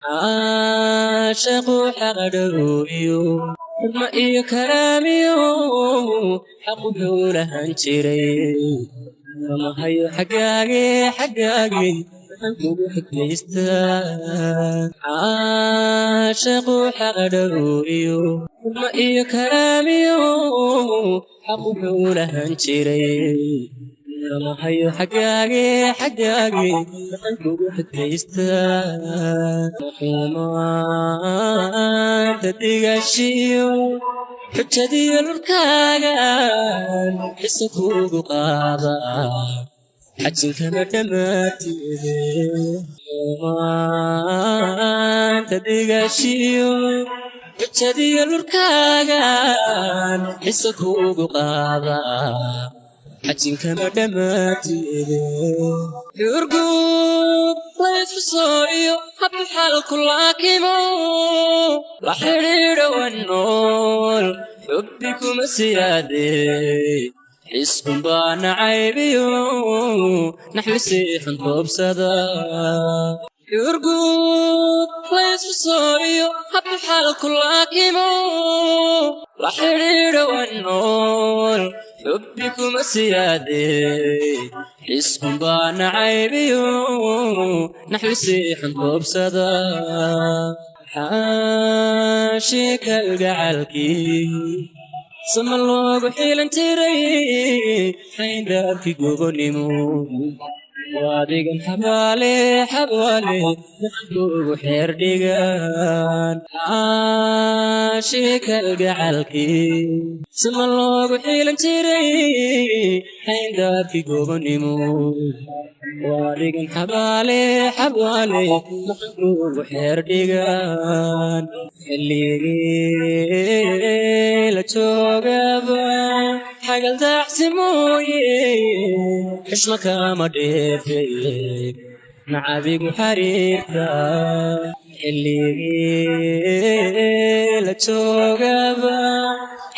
caashaqu xaqdhawr ma iyo karaamiyo xaqu lahan jiray kama hayo xagaage kugu xigtaystaa caashaqu xaqdhawr ma iyo karaamiyo xaqu lahan jiray kama hayo xagaage kugu xigtaystaa xumaanta digashiyo xujadiyo lurkaagan xisa kugu qaada xajinkana dhammaanteede xumaanta digashiyo xujadiyo lurkaagan xisa kugu qaada xajinkana dhammaanteede yurgub laysku sooyo habbu xalku laakimo la xidhiidho wannool xubbi kuma siyaade xisbun baa nacaybiyo naxwi siixan toobsada yurgub laysku sooyo habbu xalku laakimo la xidhiidho wannool xubbi kuma siyaade xisbun baa nacaybiyo naxwi siixan toobsada xaashi kalgacalkii sama loogu xiilan jiray xayndaabkii gobonimo waadigan xabaale kugu xeer dhigan xaashi kalgacalkii sama loogu xiilan jiray xayndaabkii gobonimo waadigan xabaale kugu xeer dhigan xilligii la joogaba xagal daacsi mooye xishma kama dheefe nacabigu xariirta xilligii la joogaba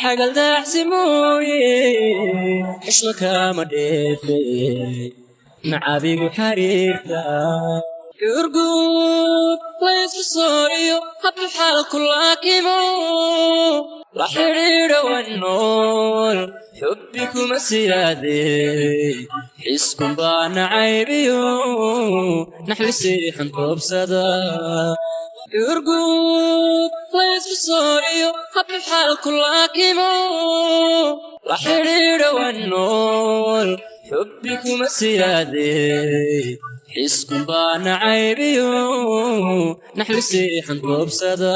xagal daacsi mooye xishma kama dheefe nacabigu xariirta yurgub laysku sooyo habbu xalku laakimo la xidhiidho wannool xubbi kuma siyaade xisbun baa nacaybiyo naxwi siixan toobsada yurgub laysku sooyo habbu xalku laakimo la xidhiidho wannool xubbi kuma siyaade xisbun baa nacaybiyo naxwi siixan toobsada